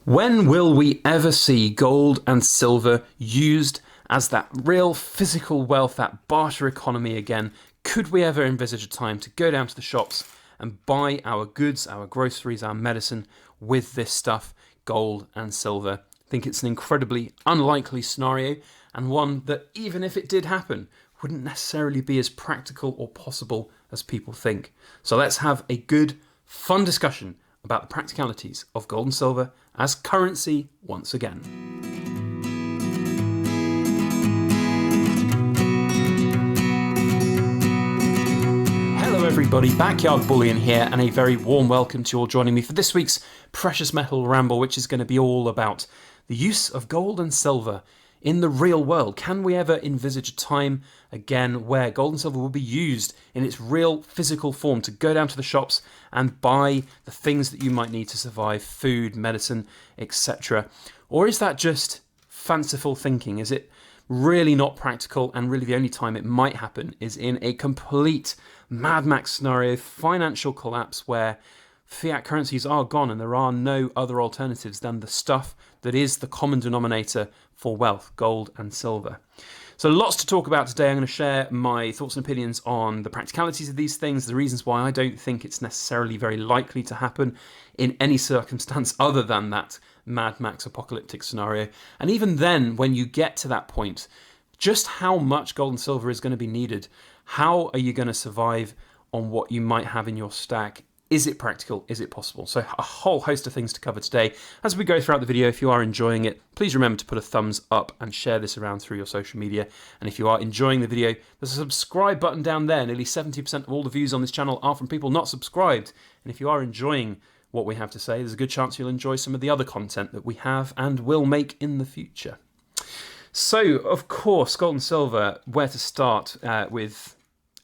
When will we ever see gold and silver used as that real physical wealth, that barter economy again? Could we ever envisage a time to go down to the shops and buy our goods, our groceries, our medicine with this stuff, gold and silver? I think it's an incredibly unlikely scenario, and one that, even if it did happen, wouldn't necessarily be as practical or possible as people think. So let's have a good, fun discussion about the practicalities of gold and silver as currency once again. Hello everybody, Backyard Bullion here, and a very warm welcome to you all joining me for this week's Precious Metal Ramble, which is going to be all about the use of gold and silver in the real world. Can we ever envisage a time again where gold and silver will be used in its real physical form to go down to the shops and buy the things that you might need to survive, food, medicine, etc.? Or is that just fanciful thinking? Is it really not practical, and really the only time it might happen is in a complete Mad Max scenario, financial collapse, where fiat currencies are gone and there are no other alternatives than the stuff that is the common denominator for wealth, gold and silver? So lots to talk about today. I'm going to share my thoughts and opinions on the practicalities of these things, the reasons why I don't think it's necessarily very likely to happen in any circumstance other than that Mad Max apocalyptic scenario. And even then, when you get to that point, just how much gold and silver is going to be needed? How are you going to survive on what you might have in your stack? Is it practical? Is it possible? So a whole host of things to cover today. As we go throughout the video, if you are enjoying it, please remember to put a thumbs up and share this around through your social media. And if you are enjoying the video, there's a subscribe button down there. Nearly 70% of all the views on this channel are from people not subscribed. And if you are enjoying what we have to say, there's a good chance you'll enjoy some of the other content that we have and will make in the future. So, of course, gold and silver, where to start with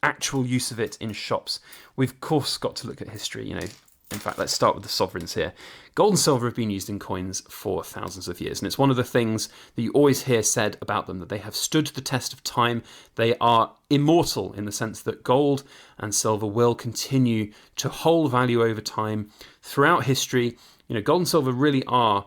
actual use of it in shops. We've of course got to look at history. In fact, let's start with the sovereigns here. Gold and silver have been used in coins for thousands of years, and it's one of the things that you always hear said about them, that they have stood the test of time. They are immortal in the sense that gold and silver will continue to hold value over time throughout history. Gold and silver really are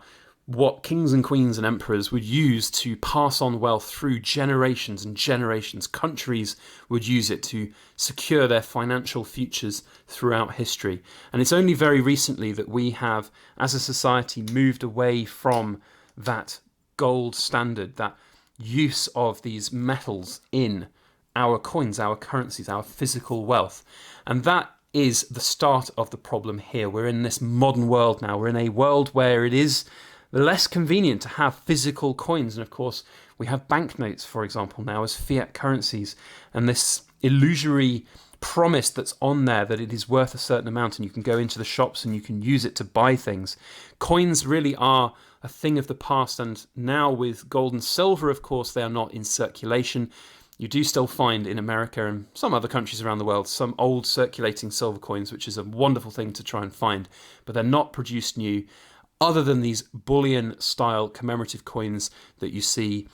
what kings and queens and emperors would use to pass on wealth through generations and generations. Countries would use it to secure their financial futures throughout history. And it's only very recently that we have, as a society, moved away from that gold standard, that use of these metals in our coins, our currencies, our physical wealth. And that is the start of the problem here. We're in this modern world now. We're in a world where it is less convenient to have physical coins. And of course, we have banknotes, for example, now as fiat currencies, and this illusory promise that's on there that it is worth a certain amount and you can go into the shops and you can use it to buy things. Coins really are a thing of the past, and now with gold and silver, of course, they are not in circulation. You do still find in America and some other countries around the world some old circulating silver coins, which is a wonderful thing to try and find, but they're not produced new, other than these bullion style commemorative coins that you see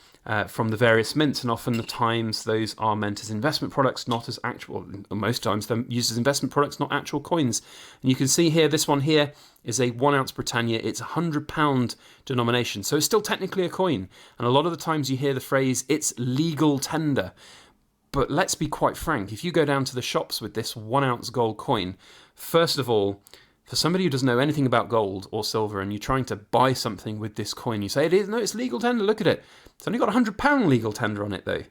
from the various mints. And often the times those are meant as investment products, not as actual, most times they're used as investment products, not actual coins. And you can see here, this one here is a 1 ounce Britannia. It's a £100 denomination, so it's still technically a coin. And a lot of the times you hear the phrase, it's legal tender. But let's be quite frank, if you go down to the shops with this 1 ounce gold coin, first of all, for somebody who doesn't know anything about gold or silver, and you're trying to buy something with this coin, you say, it's legal tender, look at it. It's only got £100 legal tender on it though.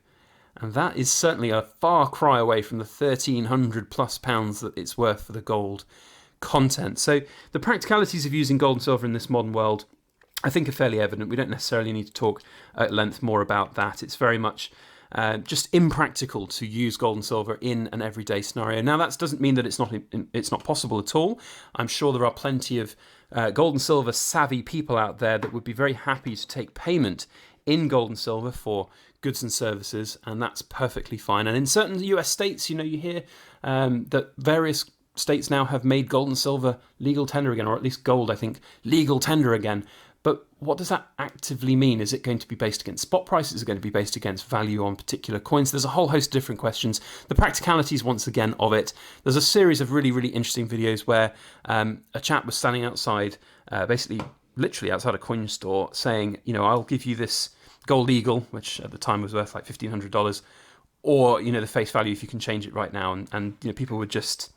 And that is certainly a far cry away from the £1,300+ that it's worth for the gold content. So the practicalities of using gold and silver in this modern world, I think, are fairly evident. We don't necessarily need to talk at length more about that. It's very much just impractical to use gold and silver in an everyday scenario. Now, that doesn't mean that it's not possible at all. I'm sure there are plenty of gold and silver savvy people out there that would be very happy to take payment in gold and silver for goods and services, and that's perfectly fine. And in certain US states, you hear that various states now have made gold and silver legal tender again, or at least gold, I think, legal tender again. But what does that actively mean? Is it going to be based against spot prices? Is it going to be based against value on particular coins? There's a whole host of different questions. The practicalities, once again, of it. There's a series of really, really interesting videos where a chap was standing outside, basically literally outside a coin store saying, I'll give you this gold eagle, which at the time was worth like $1,500, or, the face value if you can change it right now. And people would just,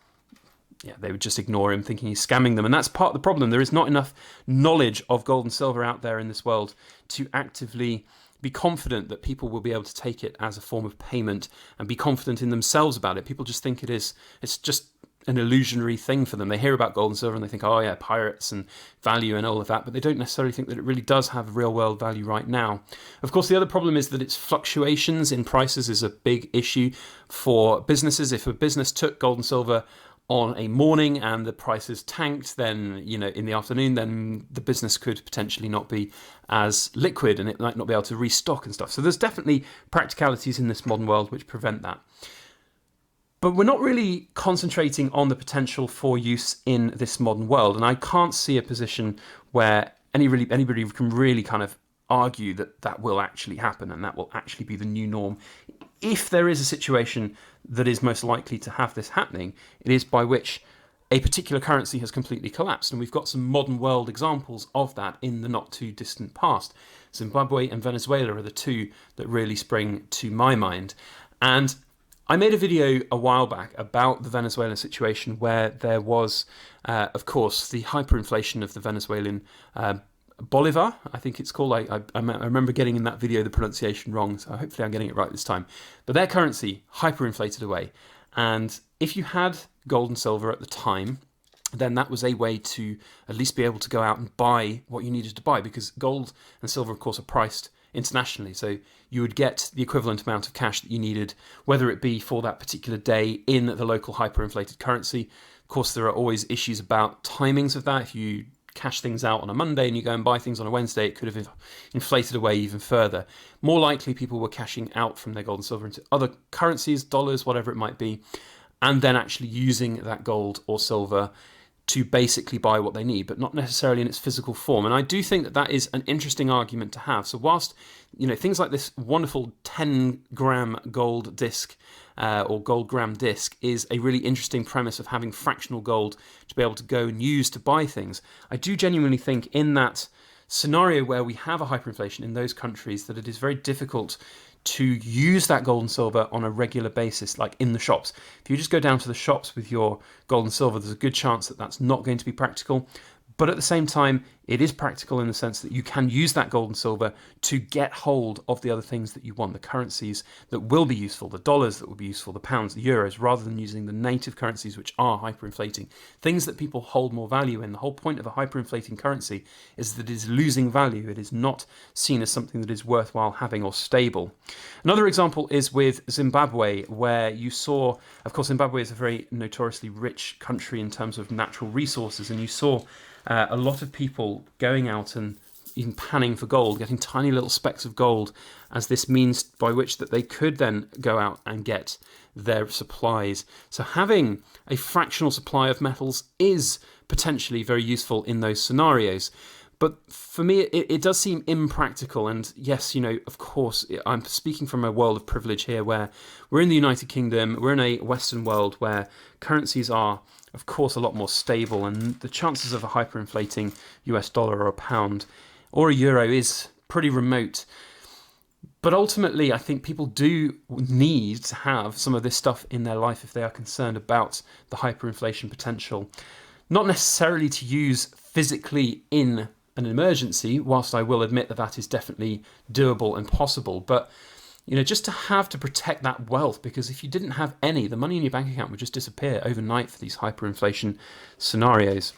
they would just ignore him, thinking he's scamming them. And that's part of the problem. There is not enough knowledge of gold and silver out there in this world to actively be confident that people will be able to take it as a form of payment and be confident in themselves about it. People just think it's just an illusionary thing for them. They hear about gold and silver and they think, oh yeah, pirates and value and all of that, but they don't necessarily think that it really does have real world value right now. Of course, the other problem is that its fluctuations in prices is a big issue for businesses. If a business took gold and silver on a morning and the prices tanked, then, in the afternoon, then the business could potentially not be as liquid and it might not be able to restock and stuff. So there's definitely practicalities in this modern world which prevent that. But we're not really concentrating on the potential for use in this modern world. And I can't see a position where anybody can really kind of argue that that will actually happen and that will actually be the new norm. If there is a situation that is most likely to have this happening, it is by which a particular currency has completely collapsed. And we've got some modern world examples of that in the not too distant past. Zimbabwe and Venezuela are the two that really spring to my mind. And I made a video a while back about the Venezuelan situation where there was, of course, the hyperinflation of the Venezuelan Bolivar, I think it's called. I remember getting in that video the pronunciation wrong, so hopefully I'm getting it right this time. But their currency hyperinflated away. And if you had gold and silver at the time, then that was a way to at least be able to go out and buy what you needed to buy, because gold and silver, of course, are priced internationally. So you would get the equivalent amount of cash that you needed, whether it be for that particular day in the local hyperinflated currency. Of course, there are always issues about timings of that. If you cash things out on a Monday and you go and buy things on a Wednesday, it could have inflated away even further. More likely, people were cashing out from their gold and silver into other currencies, dollars, whatever it might be, and then actually using that gold or silver to basically buy what they need, but not necessarily in its physical form. And I do think that that is an interesting argument to have. So whilst, things like this wonderful 10-gram gold disc or gold gram disc is a really interesting premise of having fractional gold to be able to go and use to buy things, I do genuinely think in that scenario where we have a hyperinflation in those countries that it is very difficult to use that gold and silver on a regular basis, like in the shops. If you just go down to the shops with your gold and silver, there's a good chance that that's not going to be practical. But at the same time, it is practical in the sense that you can use that gold and silver to get hold of the other things that you want, the currencies that will be useful, the dollars that will be useful, the pounds, the euros, rather than using the native currencies which are hyperinflating, things that people hold more value in. The whole point of a hyperinflating currency is that it is losing value. It is not seen as something that is worthwhile having or stable. Another example is with Zimbabwe, where you saw, of course, Zimbabwe is a very notoriously rich country in terms of natural resources, and you saw a lot of people going out and even panning for gold, getting tiny little specks of gold as this means by which that they could then go out and get their supplies. So having a fractional supply of metals is potentially very useful in those scenarios. But for me, it does seem impractical. And yes, of course, I'm speaking from a world of privilege here where we're in the United Kingdom, we're in a Western world where currencies are, of course, a lot more stable. And the chances of a hyperinflating US dollar or a pound or a euro is pretty remote. But ultimately, I think people do need to have some of this stuff in their life if they are concerned about the hyperinflation potential. Not necessarily to use physically in an emergency, whilst I will admit that that is definitely doable and possible, but just to have to protect that wealth, because if you didn't have any, the money in your bank account would just disappear overnight for these hyperinflation scenarios.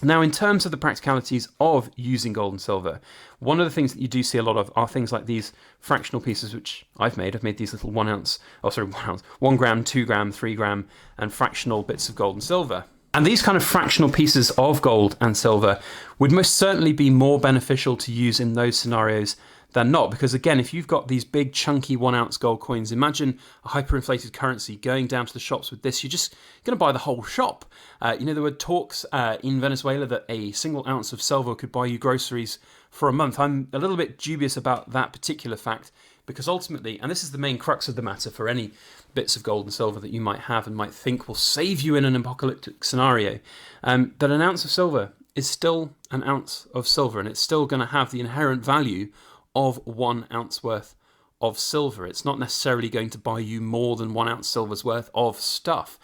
Now, in terms of the practicalities of using gold and silver, one of the things that you do see a lot of are things like these fractional pieces, which I've made. I've made these little 1 gram, 2 gram, 3 gram, and fractional bits of gold and silver. And these kind of fractional pieces of gold and silver would most certainly be more beneficial to use in those scenarios than not. Because again, if you've got these big chunky 1 ounce gold coins, imagine a hyperinflated currency going down to the shops with this. You're just going to buy the whole shop. There were talks in Venezuela that a single ounce of silver could buy you groceries for a month. I'm a little bit dubious about that particular fact, because ultimately, and this is the main crux of the matter for any bits of gold and silver that you might have and might think will save you in an apocalyptic scenario, that an ounce of silver is still an ounce of silver, and it's still going to have the inherent value of 1 ounce worth of silver. It's not necessarily going to buy you more than 1 ounce silver's worth of stuff.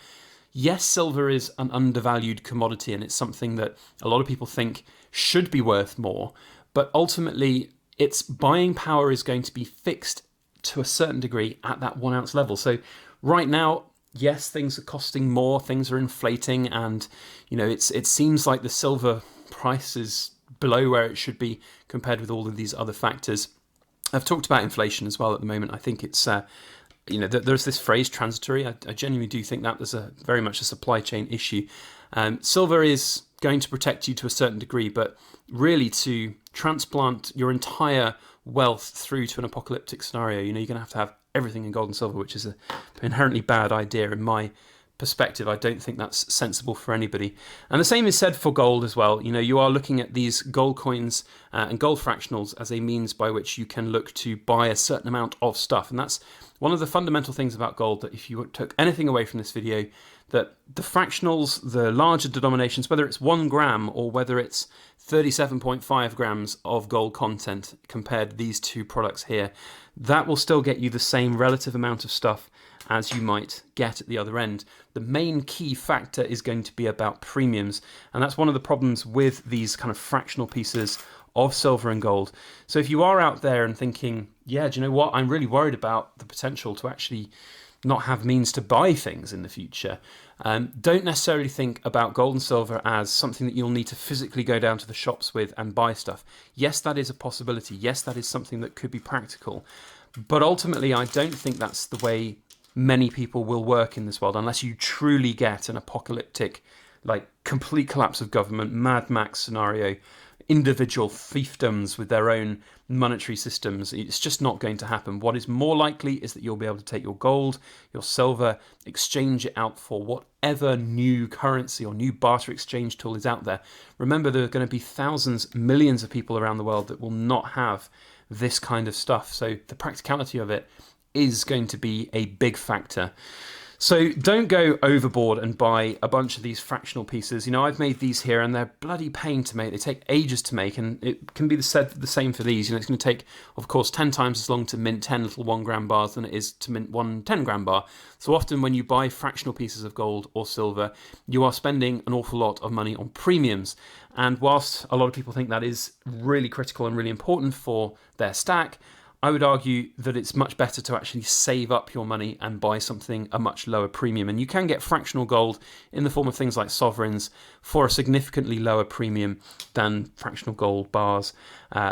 Yes, silver is an undervalued commodity, and it's something that a lot of people think should be worth more, but ultimately its buying power is going to be fixed to a certain degree at that 1 ounce level. So right now, yes, things are costing more, things are inflating, and it seems like the silver price is below where it should be compared with all of these other factors. I've talked about inflation as well at the moment. I think it's there's this phrase transitory. I genuinely do think that there's very much a supply chain issue. Silver is going to protect you to a certain degree, but really to transplant your entire wealth through to an apocalyptic scenario, you're going to have everything in gold and silver, which is an inherently bad idea in my perspective. I don't think that's sensible for anybody. And the same is said for gold as well. You are looking at these gold coins and gold fractionals as a means by which you can look to buy a certain amount of stuff. And that's one of the fundamental things about gold, that if you took anything away from this video, that the fractionals, the larger denominations, whether it's 1 gram or whether it's 37.5 grams of gold content compared to these two products here, that will still get you the same relative amount of stuff as you might get at the other end. The main key factor is going to be about premiums, and that's one of the problems with these kind of fractional pieces of silver and gold. So if you are out there and thinking, yeah, do you know what, I'm really worried about the potential to actually not have means to buy things in the future, don't necessarily think about gold and silver as something that you'll need to physically go down to the shops with and buy stuff. Yes, that is a possibility. Yes, that is something that could be practical. But ultimately, I don't think that's the way many people will work in this world, unless you truly get an apocalyptic, like complete collapse of government, Mad Max scenario, individual fiefdoms with their own monetary systems. It's just not going to happen. What is more likely is that you'll be able to take your gold, your silver, exchange it out for whatever new currency or new barter exchange tool is out there. Remember, there are going to be thousands, millions of people around the world that will not have this kind of stuff. So the practicality of it is going to be a big factor. So don't go overboard and buy a bunch of these fractional pieces. I've made these here and they're bloody pain to make. They take ages to make, and it can be said the same for these. It's going to take, of course, 10 times as long to mint 10 little 1 gram bars than it is to mint one 10 gram bar. So often when you buy fractional pieces of gold or silver, you are spending an awful lot of money on premiums. And whilst a lot of people think that is really critical and really important for their stack, I would argue that it's much better to actually save up your money and buy something a much lower premium. And you can get fractional gold in the form of things like sovereigns for a significantly lower premium than fractional gold bars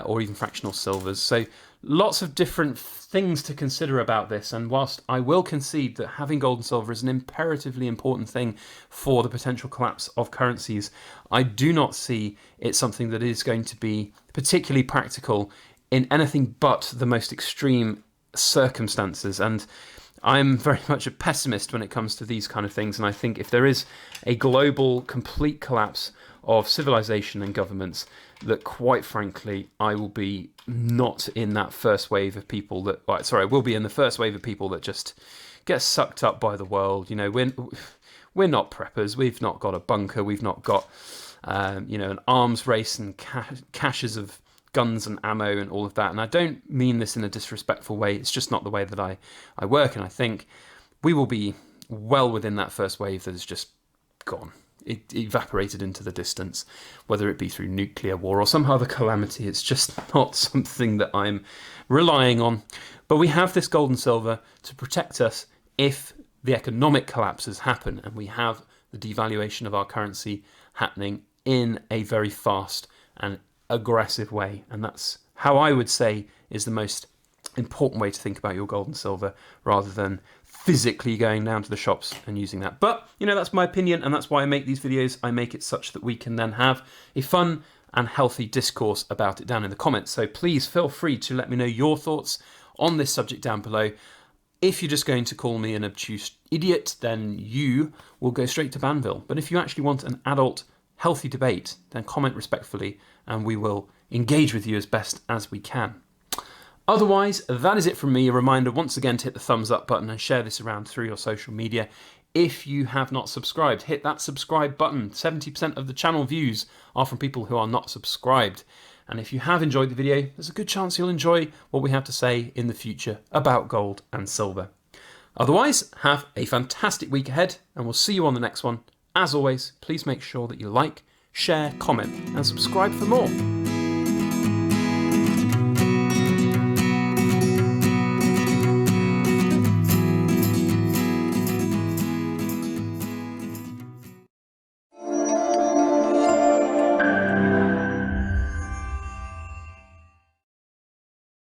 or even fractional silvers. So lots of different things to consider about this. And whilst I will concede that having gold and silver is an imperatively important thing for the potential collapse of currencies, I do not see it something that is going to be particularly practical in anything but the most extreme circumstances. And I'm very much a pessimist when it comes to these kind of things. And I think if there is a global complete collapse of civilization and governments, that quite frankly, I will be not in that first wave of people that, I will be in the first wave of people that just get sucked up by the world. We're not preppers. We've not got a bunker. We've not got, an arms race and caches of guns and ammo and all of that. And I don't mean this in a disrespectful way. It's just not the way that I work. And I think we will be well within that first wave that is just gone. It evaporated into the distance, whether it be through nuclear war or some other calamity. It's just not something that I'm relying on. But we have this gold and silver to protect us if the economic collapses happen and we have the devaluation of our currency happening in a very fast and aggressive way. And that's how I would say is the most important way to think about your gold and silver, rather than physically going down to the shops and using that. But that's my opinion, and that's why I make these videos. I make it such that we can then have a fun and healthy discourse about it down in the comments. So please feel free to let me know your thoughts on this subject down below. If you're just going to call me an obtuse idiot, then you will go straight to Banville. But if you actually want an adult, healthy debate, then comment respectfully and we will engage with you as best as we can. Otherwise, that is it from me. A reminder once again to hit the thumbs up button and share this around through your social media. if you have not subscribed, hit that subscribe button. 70% of the channel views are from people who are not subscribed. And if you have enjoyed the video, there's a good chance you'll enjoy what we have to say in the future about gold and silver. Otherwise, have a fantastic week ahead, and we'll see you on the next one. As always, please make sure that you like, share, comment, and subscribe for more.